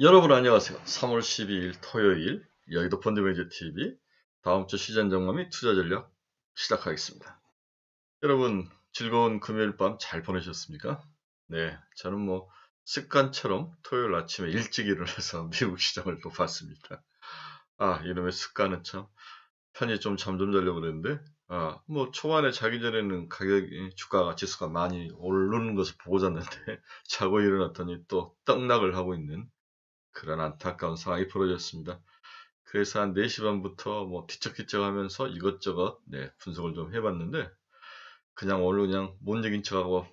여러분 안녕하세요. 3월 12일 토요일 여의도 펀드매니저TV 다음 주 시장 전망 및 투자 전략 시작하겠습니다. 여러분 즐거운 금요일 밤 잘 보내셨습니까? 네, 저는 뭐 습관처럼 토요일 아침에 일찍 일어나서 미국 시장을 또 봤습니다. 이놈의 습관은 참 편히 좀 잠 좀 자려고 그랬는데 뭐 초반에 자기 전에는 가격이 주가가 지수가 많이 오르는 것을 보고 잤는데 자고 일어났더니 또 떡락을 하고 있는 그런 안타까운 상황이 벌어졌습니다. 그래서 한 4시 반부터 뭐 뒤척뒤척 하면서 이것저것 분석을 좀 해봤는데 그냥 오늘 그냥 못 이긴 척하고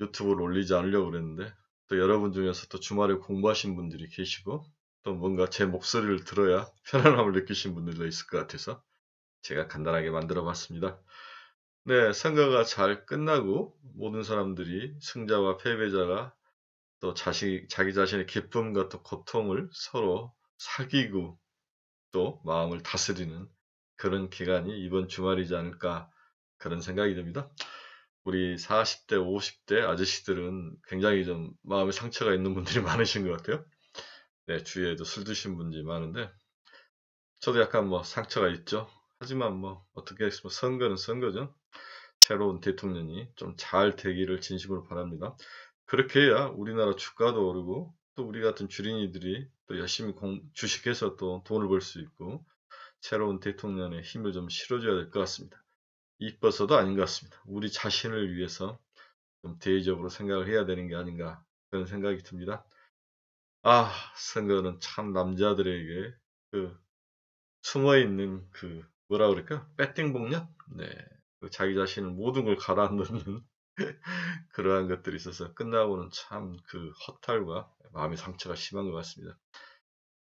유튜브를 올리지 않으려고 그랬는데 또 여러분 중에서 또 주말에 공부하신 분들이 계시고 또 뭔가 제 목소리를 들어야 편안함을 느끼신 분들도 있을 것 같아서 제가 간단하게 만들어 봤습니다. 네, 선거가 잘 끝나고 모든 사람들이 승자와 패배자가 또 자기 자신의 기쁨과 또 고통을 서로 사귀고 또 마음을 다스리는 그런 기간이 이번 주말이지 않을까 그런 생각이 듭니다. 우리 40대, 50대 아저씨들은 굉장히 좀 마음에 상처가 있는 분들이 많으신 것 같아요. 네, 주위에도 술 드신 분들이 많은데 저도 약간 뭐 상처가 있죠. 하지만 뭐 어떻게 했으면 선거는 선거죠. 새로운 대통령이 좀 잘 되기를 진심으로 바랍니다. 그렇게 해야 우리나라 주가도 오르고 또 우리 같은 주린이들이 또 열심히 주식해서 또 돈을 벌 수 있고 새로운 대통령의 힘을 좀 실어줘야 될 것 같습니다. 이뻐서도 아닌 것 같습니다. 우리 자신을 위해서 좀 대의적으로 생각을 해야 되는 게 아닌가 그런 생각이 듭니다. 선거는 참 남자들에게 그 숨어있는 그 뭐라 그럴까? 배팅 복력? 네. 그 자기 자신을 모든 걸 갈아넣는 그러한 것들이 있어서 끝나고는 참 그 허탈과 마음의 상처가 심한 것 같습니다.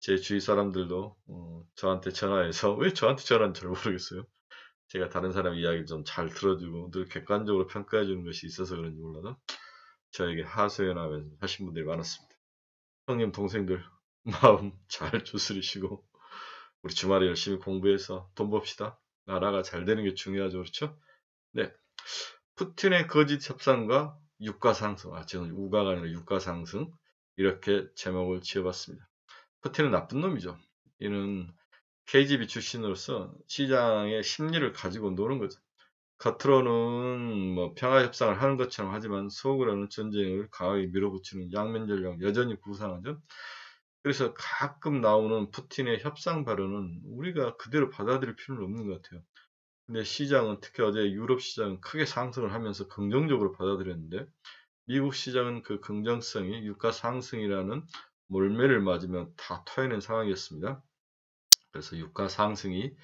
제 주위 사람들도 저한테 전화해서 왜 저한테 전화하는지 잘 모르겠어요. 제가 다른 사람 이야기를 좀 잘 들어주고 늘 객관적으로 평가해 주는 것이 있어서 그런지 몰라도 저에게 하소연하면서 하신 분들이 많았습니다. 형님 동생들 마음 잘 추스리시고 우리 주말에 열심히 공부해서 돈 법시다. 나라가 잘 되는 게 중요하죠. 그렇죠? 네. 푸틴의 거짓 협상과 유가 상승, 저는 우가가 아니라 유가 상승, 이렇게 제목을 지어봤습니다. 푸틴은 나쁜 놈이죠. 이는 KGB 출신으로서 시장의 심리를 가지고 노는 거죠. 겉으로는 뭐 평화 협상을 하는 것처럼 하지만 속으로는 전쟁을 강하게 밀어붙이는 양면 전략 여전히 구사하죠. 그래서 가끔 나오는 푸틴의 협상 발언은 우리가 그대로 받아들일 필요는 없는 것 같아요. 근데 시장은 특히 어제 유럽 시장은 크게 상승을 하면서 긍정적으로 받아들였는데 미국 시장은 그 긍정성이 유가 상승이라는 몰매를 맞으며 다 토해낸 상황이었습니다. 그래서 유가 상승이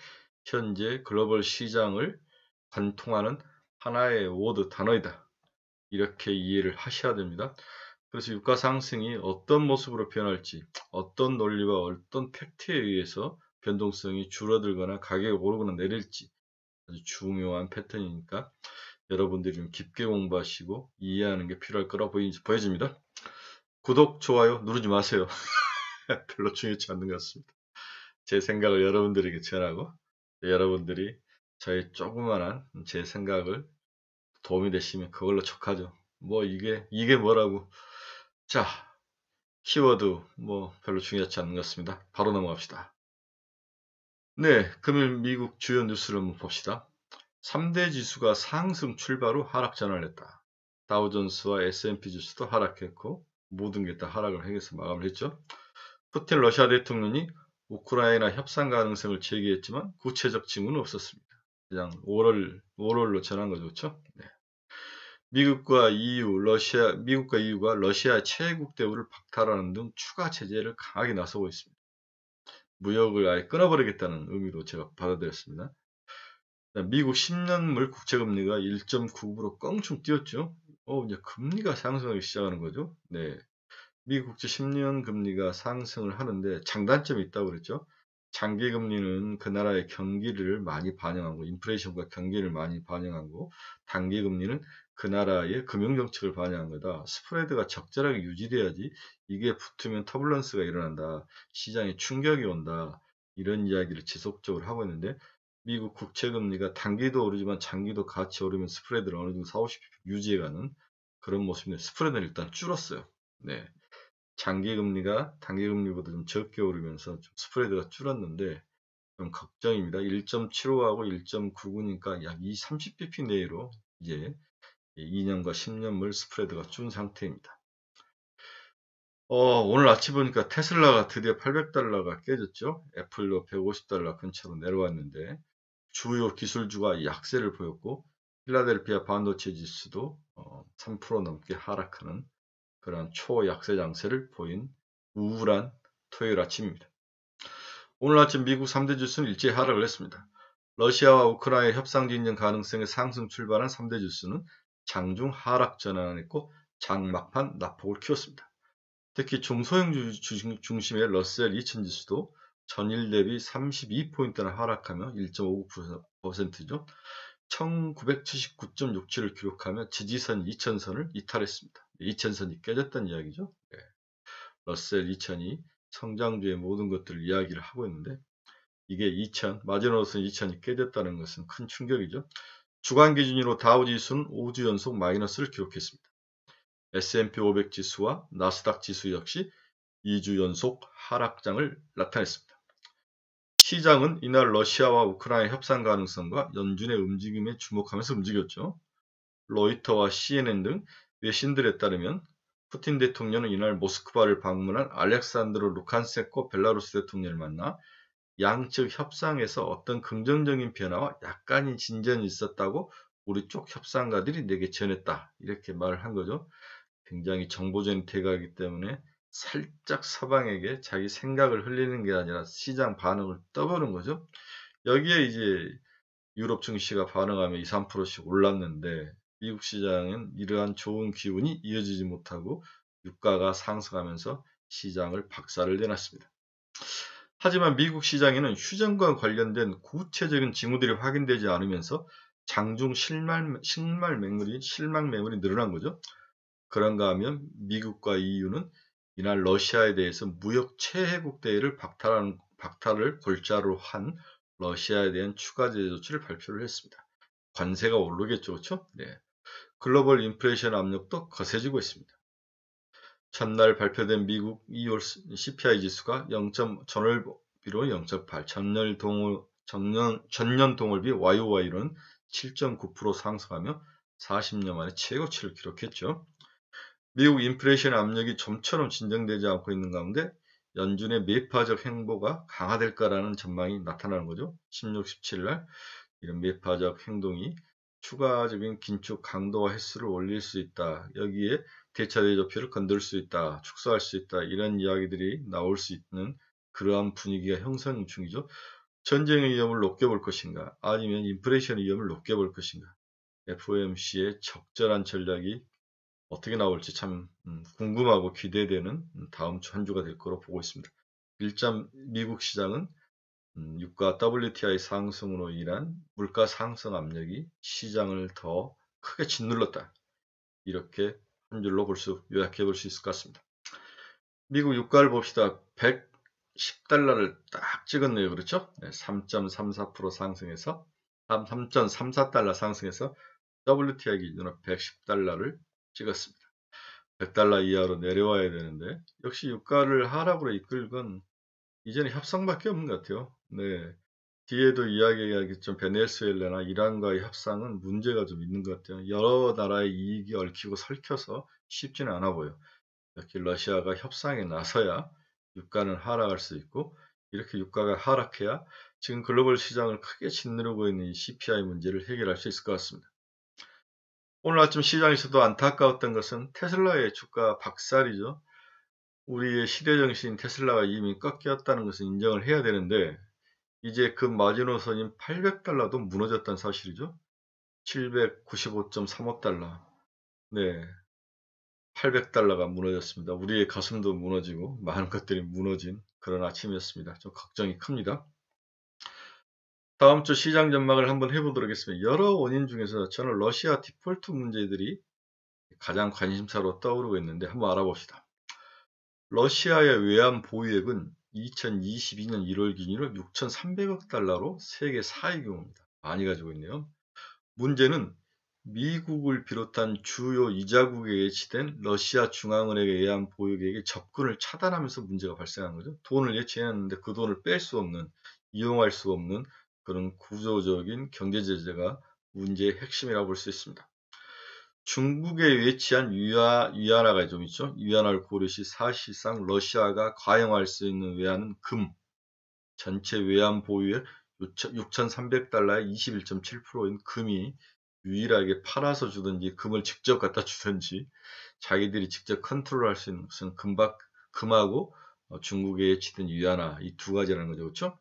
현재 글로벌 시장을 관통하는 하나의 워드 단어이다. 이렇게 이해를 하셔야 됩니다. 그래서 유가 상승이 어떤 모습으로 변할지, 어떤 논리와 어떤 팩트에 의해서 변동성이 줄어들거나 가격이 오르거나 내릴지 아주 중요한 패턴이니까 여러분들이 좀 깊게 공부하시고 이해하는 게 필요할 거라 보여집니다. 구독, 좋아요 누르지 마세요. 별로 중요치 않는 것 같습니다. 제 생각을 여러분들에게 전하고 여러분들이 저의 조그만한 제 생각을 도움이 되시면 그걸로 족하죠. 뭐 이게 뭐라고. 자, 키워드 뭐 별로 중요하지 않는 것 같습니다. 바로 넘어갑시다. 네, 금일 미국 주요 뉴스를 한번 봅시다. 3대 지수가 상승 출발 후 하락 전환을 했다. 다우존스와 S&P 지수도 하락했고 모든 게 다 하락을 해서 마감을 했죠. 푸틴 러시아 대통령이 우크라이나 협상 가능성을 제기했지만 구체적 징후는 없었습니다. 그냥 오럴로 전한 거죠. 그렇죠? 네. 미국과 EU가 러시아 최애국 대우를 박탈하는 등 추가 제재를 강하게 나서고 있습니다. 무역을 아예 끊어버리겠다는 의미로 제가 받아들였습니다. 미국 10년물 국채금리가 1.9%로 껑충 뛰었죠. 이제 금리가 상승하기 시작하는 거죠. 네. 미국 국채 10년 금리가 상승을 하는데 장단점이 있다고 그랬죠. 장기 금리는 그 나라의 경기를 많이 반영하고 인플레이션과 경기를 많이 반영하고 단기 금리는 그 나라의 금융 정책을 반영한 거다. 스프레드가 적절하게 유지돼야지 이게 붙으면 터뷸런스가 일어난다. 시장에 충격이 온다. 이런 이야기를 지속적으로 하고 있는데 미국 국채 금리가 단기도 오르지만 장기도 같이 오르면 스프레드를 어느 정도 4, 50 유지해가는 그런 모습인데 스프레드는 일단 줄었어요. 네. 장기금리가 단기금리보다 좀 적게 오르면서 좀 스프레드가 줄었는데 좀 걱정입니다. 1.75하고 1.99니까 약 30bp 내외로 이제 2년과 10년물 스프레드가 준 상태입니다. 오늘 아침 보니까 테슬라가 드디어 800달러가 깨졌죠. 애플도 150달러 근처로 내려왔는데 주요 기술주가 약세를 보였고 필라델피아 반도체 지수도 3% 넘게 하락하는 그런 초약세 장세를 보인 우울한 토요일 아침입니다. 오늘 아침 미국 3대 지수는 일제히 하락을 했습니다. 러시아와 우크라이나 협상 진전 가능성의 상승 출발한 3대 지수는 장중 하락 전환했고 장 막판 낙폭을 키웠습니다. 특히 중소형 주식 중심의 러셀 2000 지수도 전일 대비 32포인트나 하락하며 1.59%죠. 1979.67을 기록하며 지지선 2000선을 이탈했습니다. 2000선이 깨졌다는 이야기죠. 네. 러셀 2000이 성장주의 모든 것들을 이야기를 하고 있는데 이게 2000, 마지노선 2000이 깨졌다는 것은 큰 충격이죠. 주간 기준으로 다우지수는 5주 연속 마이너스를 기록했습니다. S&P 500 지수와 나스닥 지수 역시 2주 연속 하락장을 나타냈습니다. 시장은 이날 러시아와 우크라이나 협상 가능성과 연준의 움직임에 주목하면서 움직였죠. 로이터와 CNN 등 외신들에 따르면 푸틴 대통령은 이날 모스크바를 방문한 알렉산드로 루칸세코 벨라루스 대통령을 만나 양측 협상에서 어떤 긍정적인 변화와 약간의 진전이 있었다고 우리 쪽 협상가들이 내게 전했다. 이렇게 말을 한 거죠. 굉장히 정보전이 돼가기 때문에 살짝 서방에게 자기 생각을 흘리는 게 아니라 시장 반응을 떠보는 거죠. 여기에 이제 유럽 증시가 반응하며 2, 3%씩 올랐는데 미국 시장은 이러한 좋은 기운이 이어지지 못하고 유가가 상승하면서 시장을 박살을 내놨습니다. 하지만 미국 시장에는 휴전과 관련된 구체적인 징후들이 확인되지 않으면서 장중 실망 매물이 늘어난 거죠. 그런가 하면 미국과 EU는 이날 러시아에 대해서 무역 최혜국 대회를 박탈을 골자로 한 러시아에 대한 추가 제재 조치를 발표를 했습니다. 관세가 오르겠죠, 그렇죠? 네. 글로벌 인플레이션 압력도 거세지고 있습니다. 전날 발표된 미국 2월 CPI 지수가 전월비로 0.8, 전년 동월비 YOY로는 7.9% 상승하며 40년 만에 최고치를 기록했죠. 미국 인플레이션 압력이 좀처럼 진정되지 않고 있는 가운데 연준의 매파적 행보가 강화될까라는 전망이 나타나는 거죠. 16, 17일 날 이런 매파적 행동이 추가적인 긴축 강도와 횟수를 올릴 수 있다. 여기에 대차 대조표를 건들 수 있다. 축소할 수 있다. 이런 이야기들이 나올 수 있는 그러한 분위기가 형성 중이죠. 전쟁의 위험을 높여볼 것인가 아니면 인플레이션의 위험을 높여볼 것인가. FOMC의 적절한 전략이 어떻게 나올지 참 궁금하고 기대되는 다음 주 한 주가 될 거로 보고 있습니다. 일단 미국 시장은 유가 WTI 상승으로 인한 물가 상승 압력이 시장을 더 크게 짓눌렀다. 이렇게 한 줄로 요약해 볼 수 있을 것 같습니다. 미국 유가를 봅시다. 110달러를 딱 찍었네요. 그렇죠? 네, 3.34% 상승해서 3.34달러 상승해서 WTI 기준으로 110달러를 찍었습니다. 100달러 이하로 내려와야 되는데 역시 유가를 하락으로 이끌건 이제는 협상밖에 없는 것 같아요. 네. 뒤에도 이야기하겠지만 베네수엘라나 이란과의 협상은 문제가 좀 있는 것 같아요. 여러 나라의 이익이 얽히고 설켜서 쉽지는 않아 보여. 이렇게 러시아가 협상에 나서야 유가는 하락할 수 있고 이렇게 유가가 하락해야 지금 글로벌 시장을 크게 짓누르고 있는 이 CPI 문제를 해결할 수 있을 것 같습니다. 오늘 아침 시장에서도 안타까웠던 것은 테슬라의 주가 박살이죠. 우리의 시대정신인 테슬라가 이미 꺾였다는 것을 인정을 해야 되는데 이제 그 마지노선인 800달러도 무너졌다는 사실이죠. 795.3억 달러. 네. 800달러가 무너졌습니다. 우리의 가슴도 무너지고 많은 것들이 무너진 그런 아침이었습니다. 좀 걱정이 큽니다. 다음 주 시장 전망을 한번 해보도록 하겠습니다. 여러 원인 중에서 저는 러시아 디폴트 문제들이 가장 관심사로 떠오르고 있는데 한번 알아봅시다. 러시아의 외환 보유액은 2022년 1월 기준으로 6,300억 달러로 세계 4위 규모입니다. 많이 가지고 있네요. 문제는 미국을 비롯한 주요 이자국에 예치된 러시아 중앙은행에 의한 보유계획의 접근을 차단하면서 문제가 발생한 거죠. 돈을 예치해놨는데 그 돈을 뺄 수 없는, 이용할 수 없는 그런 구조적인 경제 제재가 문제의 핵심이라고 볼 수 있습니다. 중국에 위치한 위안화가 좀 있죠. 위안화를 고려시 사실상 러시아가 과용할 수 있는 외환은 금, 전체 외환 보유의 6,300달러의 21.7%인 금이 유일하게 팔아서 주든지 금을 직접 갖다 주든지 자기들이 직접 컨트롤할 수 있는 것은 금하고 중국에 예치된 위안화 이 두 가지라는 거죠. 그렇죠?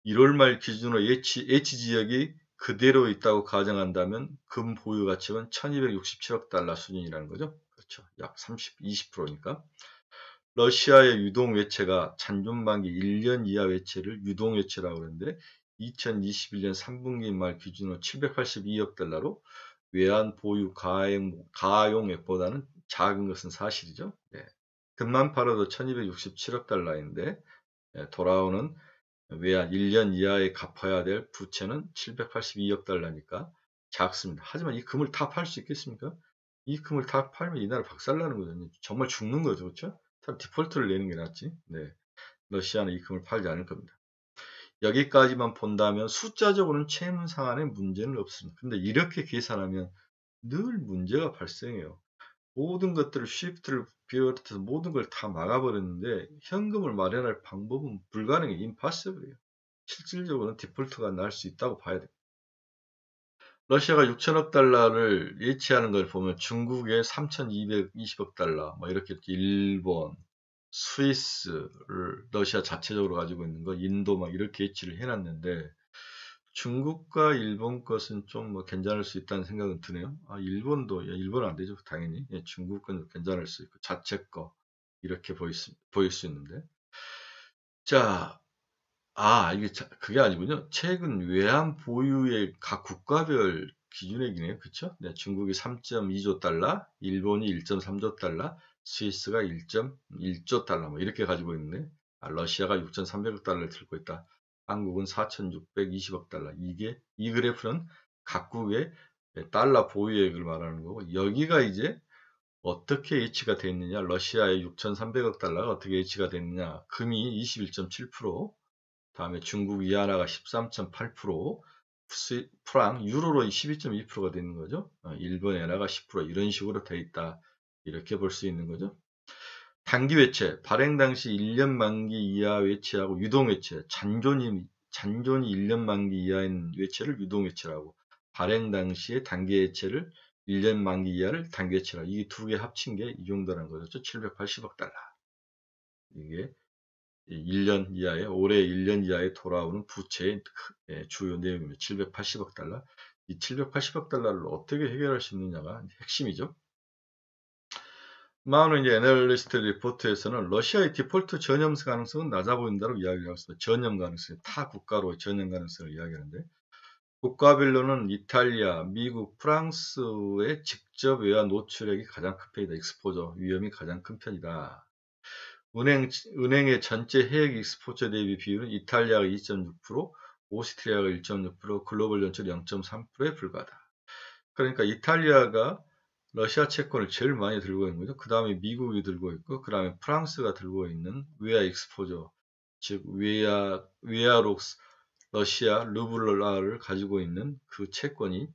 1월 말 기준으로 예치 지역이 그대로 있다고 가정한다면 금 보유 가치는 1267억 달러 수준이라는 거죠. 그렇죠. 약 20%니까. 러시아의 유동 외채가 잔존만기 1년 이하 외채를 유동 외채라고 그러는데 2021년 3분기 말 기준으로 782억 달러로 외환 보유 가용액보다는 작은 것은 사실이죠. 네. 금만 팔아도 1267억 달러인데 돌아오는 외환 1년 이하에 갚아야 될 부채는 782억 달러니까 작습니다. 하지만 이 금을 다 팔 수 있겠습니까? 이 금을 다 팔면 이 나라 박살나는 거거든요. 정말 죽는 거죠. 그렇죠? 차라리 디폴트를 내는 게 낫지. 네. 러시아는 이 금을 팔지 않을 겁니다. 여기까지만 본다면 숫자적으로는 채무 상환에 문제는 없습니다. 근데 이렇게 계산하면 늘 문제가 발생해요. 모든 것들을 쉬프트를 비롯해서 모든 걸 다 막아버렸는데 현금을 마련할 방법은 불가능해. 임파서블이에요. 실질적으로는 디폴트가 날 수 있다고 봐야 돼요. 러시아가 6천억 달러를 예치하는 걸 보면 중국의 3,220억 달러, 뭐 이렇게 일본, 스위스를 러시아 자체적으로 가지고 있는 거, 인도 막 이렇게 예치를 해놨는데 중국과 일본 것은 좀 뭐 괜찮을 수 있다는 생각은 드네요. 아, 일본도, 일본은 안 되죠. 당연히. 중국 건 괜찮을 수 있고, 자체 거, 이렇게 보일 수 있는데. 자, 이게 그게 아니군요. 최근 외환 보유의 각 국가별 기준액이네요. 그쵸? 네, 중국이 3.2조 달러, 일본이 1.3조 달러, 스위스가 1.1조 달러, 뭐 이렇게 가지고 있는데, 러시아가 6,300억 달러를 들고 있다. 한국은 4,620억 달러. 이 그래프는 각국의 달러 보유액을 말하는 거고, 여기가 이제 어떻게 예치가 됐느냐, 러시아의 6,300억 달러가 어떻게 예치가 됐느냐, 금이 21.7%, 다음에 중국 위안화가 13.8%, 프랑, 유로로 12.2%가 되는 거죠. 일본 엔화가 10% 이런 식으로 돼 있다. 이렇게 볼 수 있는 거죠. 단기 외채, 발행 당시 1년 만기 이하 외채하고 유동 외채, 잔존이 1년 만기 이하인 외채를 유동 외채라고, 발행 당시에 단기 외채를 1년 만기 이하를 단기 외채라고, 이 두 개 합친 게 이 정도라는 거죠. 780억 달러. 이게 1년 이하에, 올해 1년 이하에 돌아오는 부채의 주요 내용입니다. 780억 달러. 이 780억 달러를 어떻게 해결할 수 있느냐가 핵심이죠. 마우는 이제 애널리스트 리포트에서는 러시아의 디폴트 전염 가능성은 낮아 보인다고 이야기를 하고 있습니다. 전염 가능성이 타 국가로 전염 가능성을 이야기하는데, 국가별로는 이탈리아, 미국, 프랑스의 직접 외환 노출액이 가장 큰 편이다. 익스포저 위험이 가장 큰 편이다. 은행의 전체 해액 익스포저 대비 비율은 이탈리아가 2.6%, 오스트리아가 1.6%, 글로벌 전체 0.3%에 불과하다. 그러니까 이탈리아가 러시아 채권을 제일 많이 들고 있는 거죠. 그 다음에 미국이 들고 있고, 그 다음에 프랑스가 들고 있는 외화 익스포저, 즉 외화록스, 러시아 루블라를 가지고 있는 그 채권에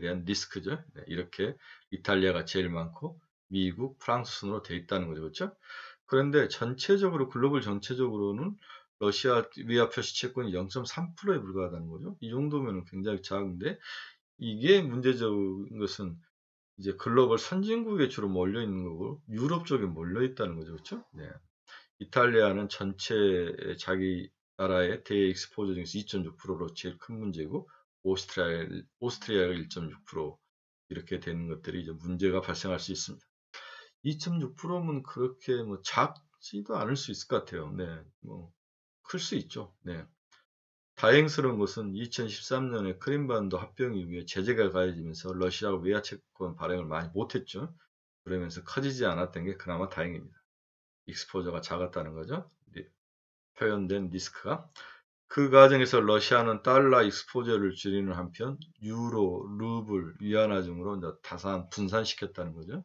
대한 리스크죠. 네, 이렇게 이탈리아가 제일 많고 미국, 프랑스 순으로 돼 있다는 거죠. 그렇죠? 그런데 전체적으로 글로벌 전체적으로는 러시아 외화 표시 채권이 0.3%에 불과하다는 거죠. 이 정도면 굉장히 작은데 이게 문제적인 것은 이제 글로벌 선진국에 주로 몰려 있는 거고 유럽 쪽에 몰려 있다는 거죠. 그렇죠? 네. 이탈리아는 전체 자기 나라의 대외 익스포저 중에서 2.6%로 제일 큰 문제고 오스트리아가 1.6% 이렇게 되는 것들이 이제 문제가 발생할 수 있습니다. 2.6%면 그렇게 뭐 작지도 않을 수 있을 것 같아요. 네, 뭐 클 수 있죠. 네. 다행스러운 것은 2013년에 크림반도 합병 이후에 제재가 가해지면서 러시아가 외화 채권 발행을 많이 못했죠. 그러면서 커지지 않았던 게 그나마 다행입니다. 익스포저가 작았다는 거죠. 표현된 리스크가. 그 과정에서 러시아는 달러 익스포저를 줄이는 한편 유로, 루블, 위안화 등으로 이제 분산시켰다는 거죠.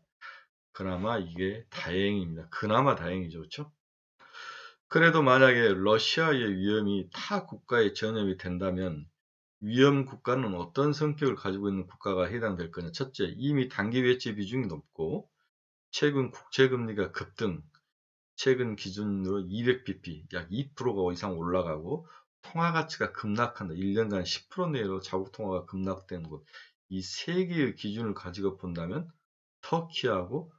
그나마 이게 다행입니다. 그나마 다행이죠. 그렇죠? 그래도 만약에 러시아의 위험이 타 국가에 전염이 된다면 위험 국가는 어떤 성격을 가지고 있는 국가가 해당될 거냐. 첫째, 이미 단기 외채 비중이 높고 최근 국채금리가 급등, 최근 기준으로 200bp, 약 2%가 이상 올라가고 통화 가치가 급락한다. 1년간 10% 내로 자국 통화가 급락된 곳. 이 세 개의 기준을 가지고 본다면 터키하고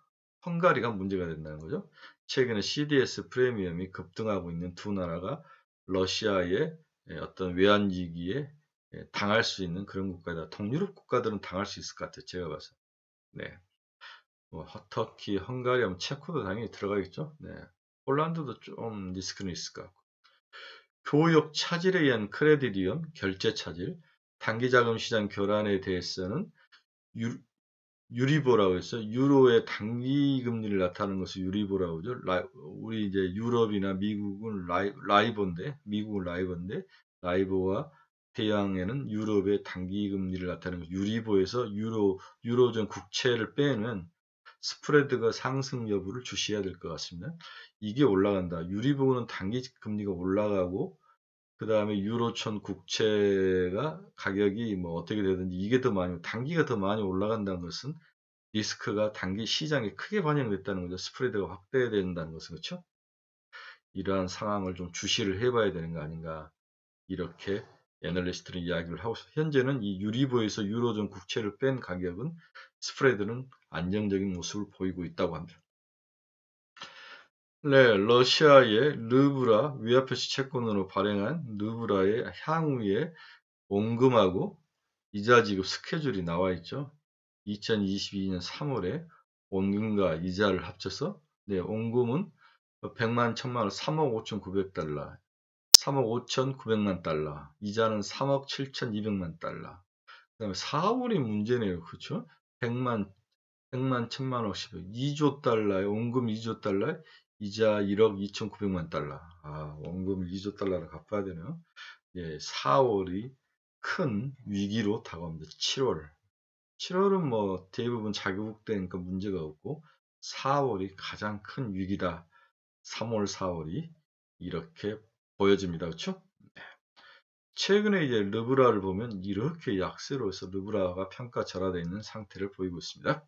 헝가리가 문제가 된다는 거죠. 최근에 CDS 프리미엄이 급등하고 있는 두 나라가 러시아의 어떤 외환위기에 당할 수 있는 그런 국가다. 동유럽 국가들은 당할 수 있을 것 같아요. 제가 봐서. 네. 뭐 터키, 헝가리, 체코도 당연히 들어가겠죠. 네. 폴란드도 좀 리스크는 있을 것 같고. 교역 차질에 의한 크레딧 위험, 결제 차질, 단기 자금 시장 교란에 대해서는 유리보라고 했어요. 유로의 단기 금리를 나타내는 것을 유리보라고 하죠. 우리 이제 유럽이나 미국은 미국은 라이버인데, 라이버와 대양에는 유럽의 단기 금리를 나타내는 것. 유리보에서 유로존 국채를 빼면 스프레드가 상승 여부를 주시해야 될 것 같습니다. 이게 올라간다. 유리보는 단기 금리가 올라가고, 그 다음에 유로촌 국채가 가격이 뭐 어떻게 되든지 이게 더 많이, 단기가 더 많이 올라간다는 것은 리스크가 단기 시장에 크게 반영됐다는 거죠. 스프레드가 확대된다는 것은. 그렇죠? 이러한 상황을 좀 주시를 해봐야 되는 거 아닌가. 이렇게 애널리스트는 이야기를 하고 있습니다. 현재는 이 유리보에서 유로존 국채를 뺀 가격은 스프레드는 안정적인 모습을 보이고 있다고 합니다. 네, 러시아의 르브라 위화표시 채권으로 발행한 르브라의 향후에 원금하고 이자 지급 스케줄이 나와 있죠. 2022년 3월에 원금과 이자를 합쳐서 원금은 100만 1000만원 3억 5,900달러, 3억 5,900만 달러, 이자는 3억 7,200만 달러. 그 다음에 4월이 문제네요. 그렇죠? 100만 1000만원씩 2조 달러에 원금 2조 달러에 이자 1억 2,900만 달러. 원금 2조 달러를 갚아야 되네요. 4월이 큰 위기로 다가옵니다. 7월은 뭐 대부분 자유국되니까 문제가 없고 4월이 가장 큰 위기다. 3월, 4월이 이렇게 보여집니다. 그렇죠? 최근에 이제 르브라를 보면 이렇게 약세로 해서 르브라가 평가절하되어 있는 상태를 보이고 있습니다.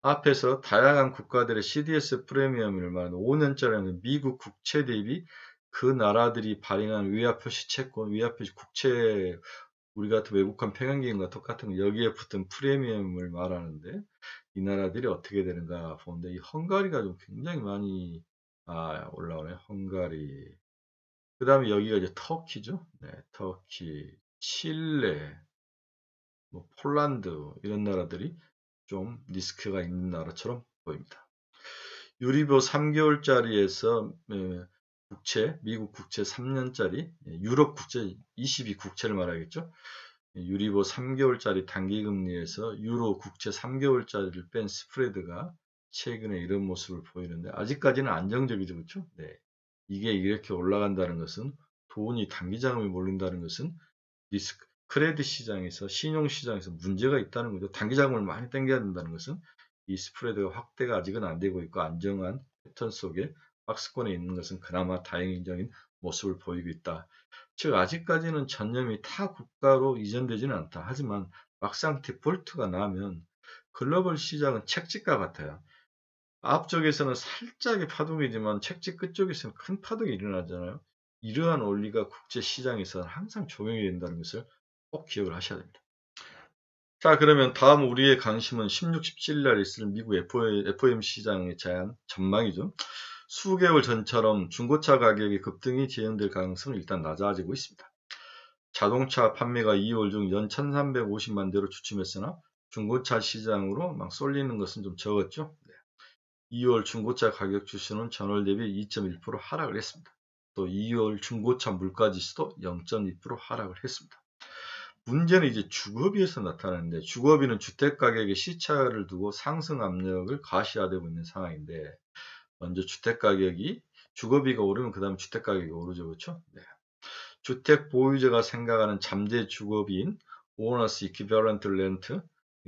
앞에서 다양한 국가들의 CDS 프리미엄을 말하는 5년짜리 미국 국채 대비 그 나라들이 발행한 위화표시 채권, 위화표시 국채, 우리 같은 외국한 평형기금과 똑같은 여기에 붙은 프리미엄을 말하는데 이 나라들이 어떻게 되는가 보는데 이 헝가리가 좀 굉장히 많이 올라오네. 헝가리. 그 다음에 여기가 이제 터키죠. 네, 터키, 칠레, 뭐 폴란드 이런 나라들이 좀 리스크가 있는 나라처럼 보입니다. 유리보 3개월짜리에서 미국 국채 3년짜리, 유럽 국채 22국채를 말하겠죠. 유리보 3개월짜리 단기금리에서 유로 국채 3개월짜리를 뺀 스프레드가 최근에 이런 모습을 보이는데 아직까지는 안정적이죠. 그렇죠? 네. 이게 이렇게 올라간다는 것은 돈이 단기자금이 몰린다는 것은 리스크, 크레딧 시장에서 신용시장에서 문제가 있다는 거죠. 단기자금을 많이 당겨야 된다는 것은 이 스프레드가 확대가 아직은 안 되고 있고 안정한 패턴 속에 박스권에 있는 것은 그나마 다행적인 모습을 보이고 있다. 즉 아직까지는 전념이 타 국가로 이전되지는 않다. 하지만 막상 디폴트가 나면 글로벌 시장은 책찍과 같아요. 앞쪽에서는 살짝의 파동이지만 책찍 끝쪽에서는 큰 파동이 일어나잖아요. 이러한 원리가 국제 시장에서 항상 적용이 된다는 것을 꼭 기억을 하셔야 됩니다. 자, 그러면 다음 우리의 관심은 16, 17일 날 있을 미국 FOMC 시장에 대한 전망이죠. 수개월 전처럼 중고차 가격의 급등이 재현될 가능성은 일단 낮아지고 있습니다. 자동차 판매가 2월 중 연 1350만 대로 주춤했으나 중고차 시장으로 막 쏠리는 것은 좀 적었죠. 2월 중고차 가격 지수는 전월 대비 2.1% 하락을 했습니다. 또 2월 중고차 물가 지수도 0.2% 하락을 했습니다. 문제는 이제 주거비에서 나타나는데 주거비는 주택가격의 시차를 두고 상승 압력을 가시화되고 있는 상황인데 먼저 주택가격이 주거비가 오르면 그 다음에 주택가격이 오르죠. 그렇죠? 네. 주택 보유자가 생각하는 잠재 주거비인 Owners Equivalent Rent,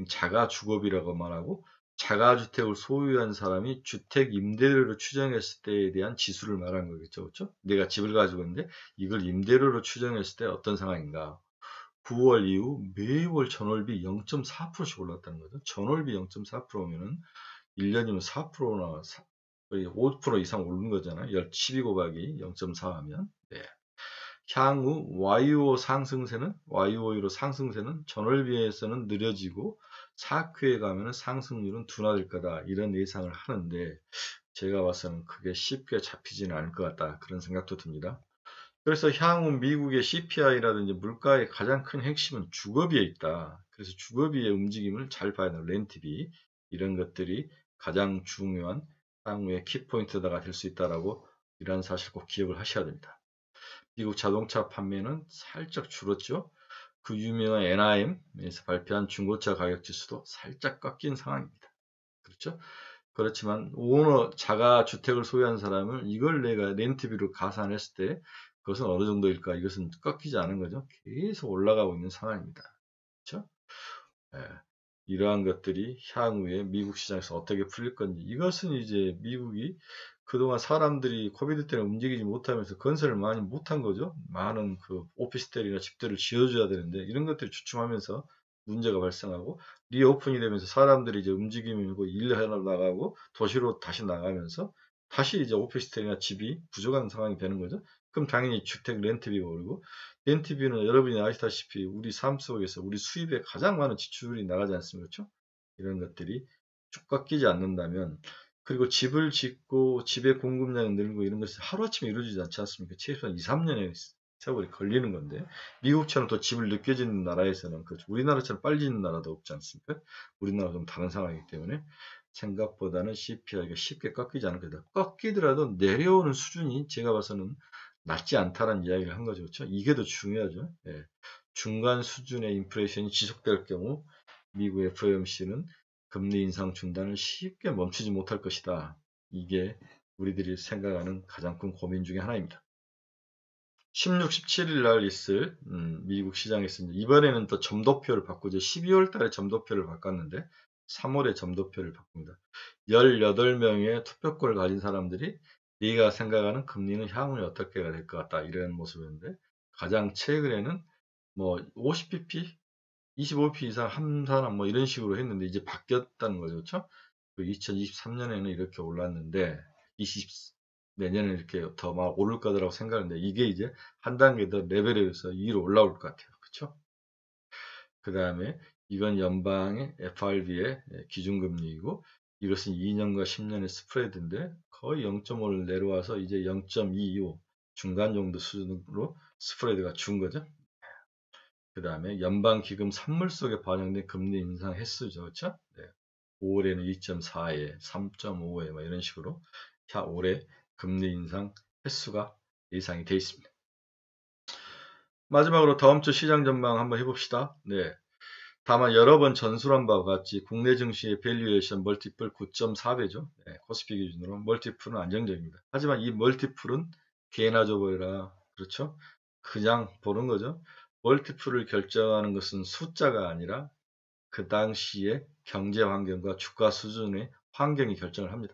자가 주거비라고 말하고, 자가주택을 소유한 사람이 주택 임대료를 추정했을 때에 대한 지수를 말하는 거겠죠. 그렇죠? 내가 집을 가지고 있는데 이걸 임대료로 추정했을 때 어떤 상황인가. 9월 이후 매월 전월비 0.4%씩 올랐다는 거죠. 전월비 0.4%면은 1년이면 4%나 거의 5% 이상 오른 거잖아요. 12 곱하기 0.4 하면. 네. 향후 YO 상승세는 YO로 상승세는 전월비에서는 느려지고 4Q에 가면 상승률은 둔화될 거다. 이런 예상을 하는데 제가 봐서는 그게 쉽게 잡히지는 않을 것 같다. 그런 생각도 듭니다. 그래서 향후 미국의 CPI라든지 물가의 가장 큰 핵심은 주거비에 있다. 그래서 주거비의 움직임을 잘 봐야 돼요. 렌트비 이런 것들이 가장 중요한 향후의 키포인트가 될 수 있다라고 이런 사실 꼭 기억을 하셔야 됩니다. 미국 자동차 판매는 살짝 줄었죠. 그 유명한 NIM에서 발표한 중고차 가격 지수도 살짝 꺾인 상황입니다. 그렇죠? 그렇지만 오너 자가 주택을 소유한 사람은 이걸 내가 렌트비로 가산했을 때 그것은 어느 정도일까? 이것은 꺾이지 않은 거죠. 계속 올라가고 있는 상황입니다. 그렇죠? 예, 이러한 것들이 향후에 미국 시장에서 어떻게 풀릴 건지, 이것은 이제 미국이 그동안 사람들이 코비드 때문에 움직이지 못하면서 건설을 많이 못한 거죠. 많은 그 오피스텔이나 집들을 지어줘야 되는데 이런 것들이 주춤하면서 문제가 발생하고, 리오픈이 되면서 사람들이 이제 움직임이 있고 일하러 나가고 도시로 다시 나가면서 다시 이제 오피스텔이나 집이 부족한 상황이 되는 거죠. 그럼 당연히 주택 렌트비가 오르고, 렌트비는 여러분이 아시다시피 우리 삶 속에서 우리 수입에 가장 많은 지출이 나가지 않습니까? 그렇죠? 이런 것들이 쭉 꺾이지 않는다면, 그리고 집을 짓고 집의 공급량이 늘고 이런 것이 하루아침에 이루어지지 않지 않습니까? 최소한 2, 3년의 세월이 걸리는 건데, 미국처럼 또 집을 늦게 짓는 나라에서는, 그렇죠. 우리나라처럼 빨리 짓는 나라도 없지 않습니까? 우리나라가 좀 다른 상황이기 때문에 생각보다는 CPI가 쉽게 꺾이지 않을 거다. 꺾이더라도 내려오는 수준이 제가 봐서는 낮지 않다라는 이야기를 한 거죠. 그렇죠? 이게 더 중요하죠. 예. 중간 수준의 인플레이션이 지속될 경우 미국 FOMC는 금리 인상 중단을 쉽게 멈추지 못할 것이다. 이게 우리들이 생각하는 가장 큰 고민 중에 하나입니다. 16, 17일 날 있을 미국 시장에서 이번에는 또 점도표를 바꾸죠. 12월 달에 점도표를 바꿨는데 3월에 점도표를 바꿉니다. 18명의 투표권을 가진 사람들이 네가 생각하는 금리는 향후에 어떻게 될 것 같다, 이런 모습이었는데, 가장 최근에는 뭐 50pp, 25pp 이상 한 사람 뭐 이런 식으로 했는데 이제 바뀌었다는 거죠. 그렇죠? 2023년에는 이렇게 올랐는데 내년에 이렇게 더 막 오를 거라고 생각하는데, 이게 이제 한 단계 더 레벨에서 위로 올라올 것 같아요. 그렇죠? 그 다음에 이건 연방의 FRB의 기준금리이고, 이것은 2년과 10년의 스프레드인데 거의 0.5를 내려와서 이제 0.25 중간 정도 수준으로 스프레드가 준 거죠. 그 다음에 연방기금 산물 속에 반영된 금리 인상 횟수죠. 그렇죠? 네. 5월에는 2.4에 3.5에 막 이런 식으로 올해 금리 인상 횟수가 예상이 되어 있습니다. 마지막으로 다음 주 시장 전망 한번 해봅시다. 네. 다만 여러 번 전술한 바와 같이 국내 증시의 밸류에이션 멀티플 9.4배죠. 네, 코스피 기준으로 멀티플은 안정적입니다. 하지만 이 멀티플은 개나 줘보여라. 그렇죠? 그냥 보는 거죠. 멀티플을 결정하는 것은 숫자가 아니라 그 당시의 경제 환경과 주가 수준의 환경이 결정을 합니다.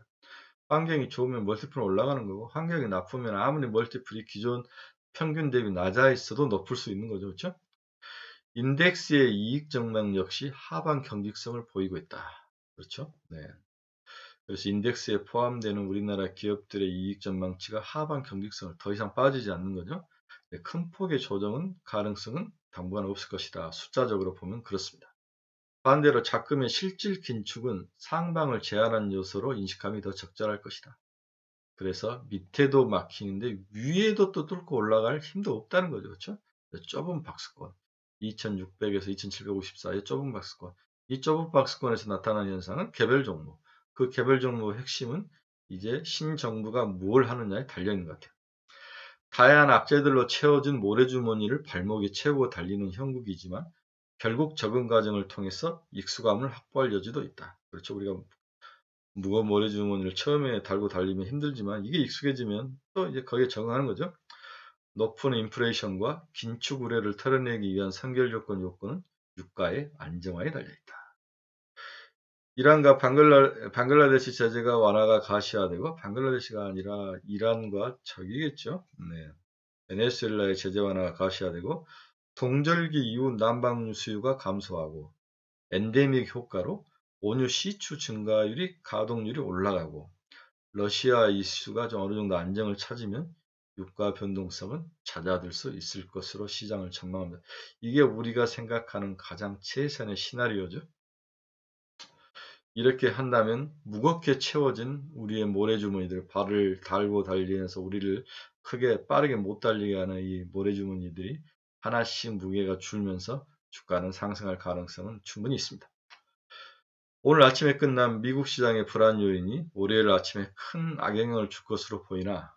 환경이 좋으면 멀티플은 올라가는 거고, 환경이 나쁘면 아무리 멀티플이 기존 평균 대비 낮아 있어도 높을 수 있는 거죠. 그렇죠? 인덱스의 이익 전망 역시 하방 경직성을 보이고 있다. 그렇죠? 네. 그래서 인덱스에 포함되는 우리나라 기업들의 이익 전망치가 하방 경직성을 더 이상 빠지지 않는 거죠. 네, 큰 폭의 조정은 가능성은 당분간 없을 것이다. 숫자적으로 보면 그렇습니다. 반대로 작금의 실질 긴축은 상방을 제한한 요소로 인식함이 더 적절할 것이다. 그래서 밑에도 막히는데 위에도 또 뚫고 올라갈 힘도 없다는 거죠. 그렇죠? 좁은 박스권. 2600에서 2754의 좁은 박스권. 이 좁은 박스권에서 나타나는 현상은 개별 종목. 그 개별 종목의 핵심은 이제 신정부가 뭘 하느냐에 달려있는 것 같아요. 다양한 악재들로 채워진 모래주머니를 발목에 채우고 달리는 형국이지만 결국 적응 과정을 통해서 익숙함을 확보할 여지도 있다. 그렇죠. 우리가 무거운 모래주머니를 처음에 달고 달리면 힘들지만 이게 익숙해지면 또 이제 거기에 적응하는 거죠. 높은 인플레이션과 긴축 우려를 털어내기 위한 선결 요건은 유가의 안정화에 달려있다. 이란과 방글라데시 제재가 완화가 가시화되고, 방글라데시가 아니라 이란과 적이겠죠. 네. 베네수엘라의 제재 완화가 가시화되고, 동절기 이후 난방 수요가 감소하고, 엔데믹 효과로 원유 시추 증가율이 가동률이 올라가고, 러시아 이슈가 좀 어느 정도 안정을 찾으면 유가 변동성은 잦아들 수 있을 것으로 시장을 전망합니다. 이게 우리가 생각하는 가장 최선의 시나리오죠. 이렇게 한다면 무겁게 채워진 우리의 모래주머니들, 발을 달고 달리면서 우리를 크게 빠르게 못 달리게 하는 이 모래주머니들이 하나씩 무게가 줄면서 주가는 상승할 가능성은 충분히 있습니다. 오늘 아침에 끝난 미국 시장의 불안 요인이 월요일 아침에 큰 악영향을 줄 것으로 보이나,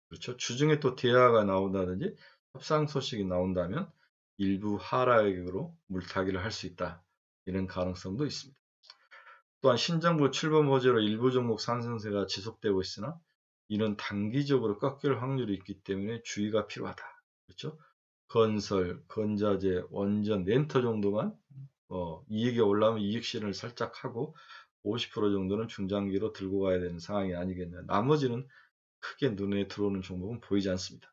그렇죠? 주중에 또 대화가 나온다든지 협상 소식이 나온다면 일부 하락으로 물타기를 할 수 있다. 이런 가능성도 있습니다. 또한 신정부 출범 호재로 일부 종목 상승세가 지속되고 있으나 이는 단기적으로 꺾일 확률이 있기 때문에 주의가 필요하다. 그렇죠? 건설, 건자재, 원전, 렌터 정도만 이익이 올라오면 이익 실현을 살짝 하고 50% 정도는 중장기로 들고 가야 되는 상황이 아니겠냐. 나머지는 크게 눈에 들어오는 종목은 보이지 않습니다.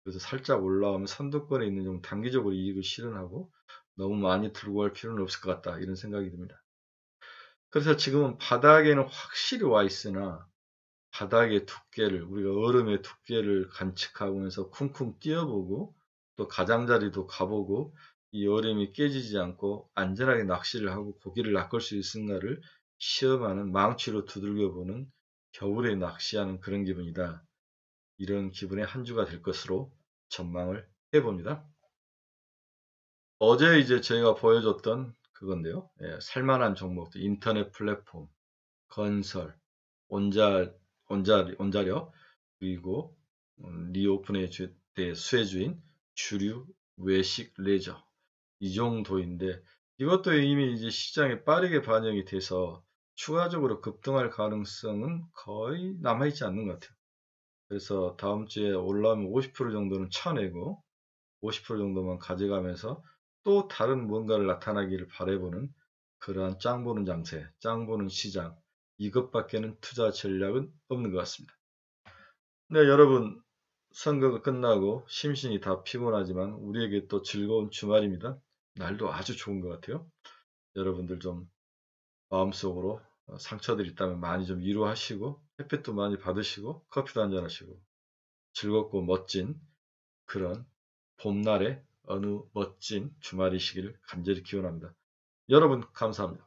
그래서 살짝 올라오면 선두권에 있는 종목 단기적으로 이익을 실현하고 너무 많이 들고 갈 필요는 없을 것 같다. 이런 생각이 듭니다. 그래서 지금은 바닥에는 확실히 와 있으나 바닥의 두께를, 우리가 얼음의 두께를 관측하면서 쿵쿵 뛰어보고 또 가장자리도 가보고 이 얼음이 깨지지 않고 안전하게 낚시를 하고 고기를 낚을 수 있는가를 시험하는, 망치로 두들겨보는, 겨울에 낚시하는 그런 기분이다. 이런 기분의 한 주가 될 것으로 전망을 해봅니다. 어제 이제 저희가 보여줬던 그건데요. 살만한 종목들, 인터넷 플랫폼, 건설, 원자력, 그리고 리오픈의 수혜주인 주류, 외식, 레저, 이 정도인데, 이것도 이미 이제 시장에 빠르게 반영이 돼서 추가적으로 급등할 가능성은 거의 남아있지 않는 것 같아요. 그래서 다음 주에 올라오면 50% 정도는 쳐내고 50% 정도만 가져가면서 또 다른 뭔가를 나타나기를 바라보는 그러한 짱 보는 장세, 짱 보는 시장, 이것밖에는 투자 전략은 없는 것 같습니다. 네, 여러분, 선거가 끝나고 심신이 다 피곤하지만 우리에게 또 즐거운 주말입니다. 날도 아주 좋은 것 같아요. 여러분들 좀 마음속으로 상처들이 있다면 많이 좀 위로하시고 햇빛도 많이 받으시고 커피도 한잔 하시고 즐겁고 멋진 그런 봄날의 어느 멋진 주말이시기를 간절히 기원합니다. 여러분 감사합니다.